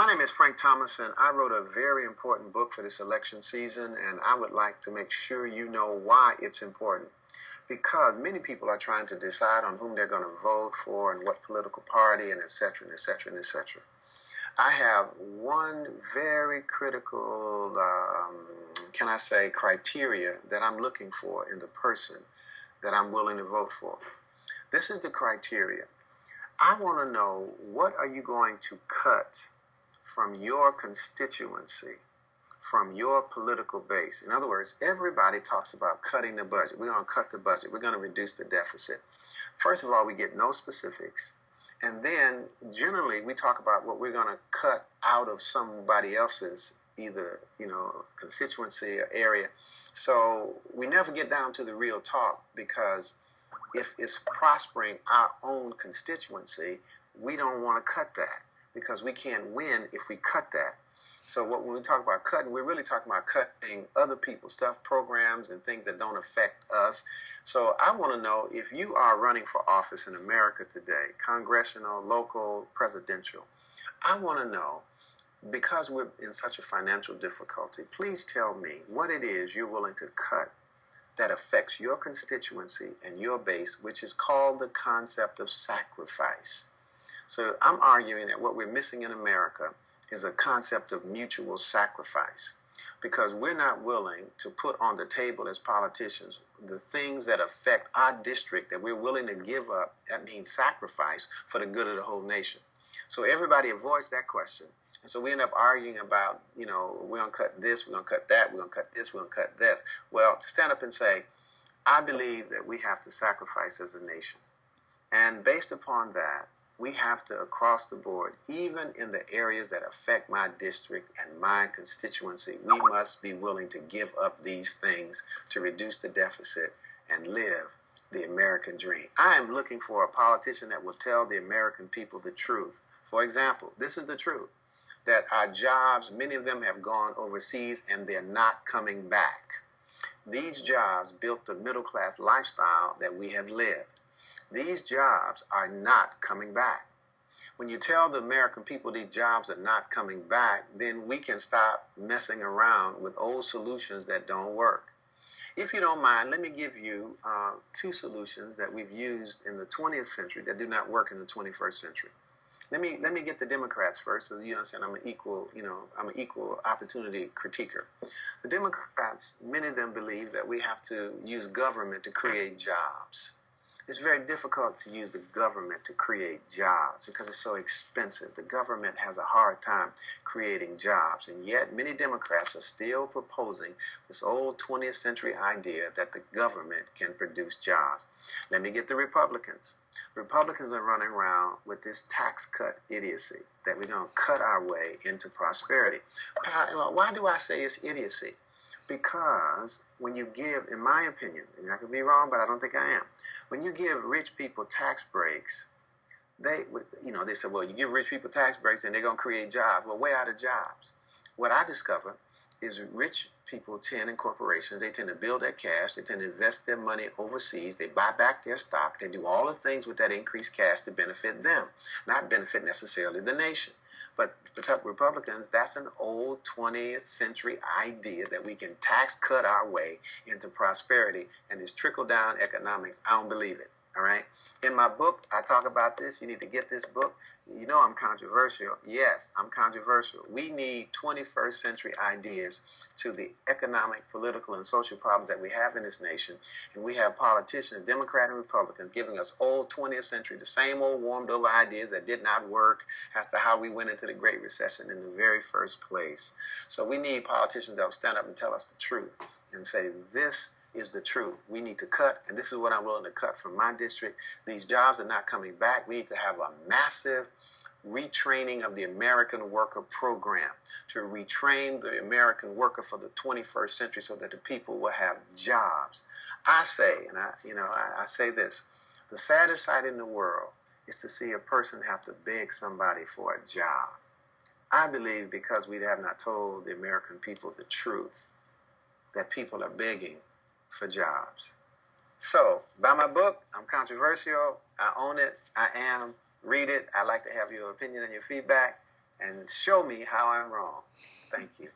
My name is Frank Thomas, and I wrote a very important book for this election season, and I would like to make sure you know why it's important. Because many people are trying to decide on whom they're going to vote for and what political party, and et cetera, and et cetera, and et cetera. I have one very critical, criteria that I'm looking for in the person that I'm willing to vote for. This is the criteria. I want to know, what are you going to cut from your constituency, from your political base? In other words, everybody talks about cutting the budget. We're going to cut the budget. We're going to reduce the deficit. First of all, we get no specifics. And then generally we talk about what we're going to cut out of somebody else's either, constituency or area. So we never get down to the real talk, because if it's prospering our own constituency, we don't want to cut that, because we can't win if we cut that. So when we talk about cutting, we're really talking about cutting other people's stuff, programs and things that don't affect us. So I want to know, if you are running for office in America today, congressional, local, presidential, I want to know, because we're in such a financial difficulty, please tell me what it is you're willing to cut that affects your constituency and your base, which is called the concept of sacrifice. So I'm arguing that what we're missing in America is a concept of mutual sacrifice, because we're not willing to put on the table as politicians the things that affect our district that we're willing to give up. That means sacrifice for the good of the whole nation. So everybody avoids that question. And so we end up arguing about, we're going to cut this, we're going to cut that, we're going to cut this, we're going to cut this. Well, to stand up and say, I believe that we have to sacrifice as a nation. And based upon that, we have to, across the board, even in the areas that affect my district and my constituency, we must be willing to give up these things to reduce the deficit and live the American dream. I am looking for a politician that will tell the American people the truth. For example, this is the truth, that our jobs, many of them have gone overseas and they're not coming back. These jobs built the middle-class lifestyle that we have lived. These jobs are not coming back. When you tell the American people these jobs are not coming back, then we can stop messing around with old solutions that don't work. If you don't mind, let me give you two solutions that we've used in the 20th century that do not work in the 21st century. Let me get the Democrats first, so you understand I'm an equal opportunity critiquer. The Democrats, many of them believe that we have to use government to create jobs. It's very difficult to use the government to create jobs because it's so expensive. The government has a hard time creating jobs, and yet many Democrats are still proposing this old 20th century idea that the government can produce jobs. Let me get the Republicans. Republicans are running around with this tax cut idiocy that we're going to cut our way into prosperity. Why do I say it's idiocy? Because when you give, in my opinion, and I could be wrong, but I don't think I am, when you give rich people tax breaks, they say, well, you give rich people tax breaks and they're going to create jobs. Well, where are the jobs? What I discover is rich people tend, in corporations, they tend to build their cash, they tend to invest their money overseas, they buy back their stock, they do all the things with that increased cash to benefit them, not benefit necessarily the nation. But for Republicans, that's an old 20th century idea that we can tax cut our way into prosperity, and this trickle-down economics. I don't believe it, all right? In my book, I talk about this. You need to get this book. You know I'm controversial. Yes, I'm controversial. We need 21st century ideas to the economic, political, and social problems that we have in this nation. And we have politicians, Democrat and Republicans, giving us old 20th century, the same old warmed over ideas that did not work as to how we went into the Great Recession in the very first place. So we need politicians that will stand up and tell us the truth and say, this is the truth. We need to cut, and this is what I'm willing to cut from my district. These jobs are not coming back. We need to have a massive retraining of the American worker program to retrain the American worker for the 21st century so that the people will have jobs. I say, and I say this, the saddest sight in the world is to see a person have to beg somebody for a job. I believe because we have not told the American people the truth, that people are begging for jobs. So, buy my book. I'm controversial. I own it. I am. Read it. I'd like to have your opinion and your feedback. and show me how I'm wrong. Thank you.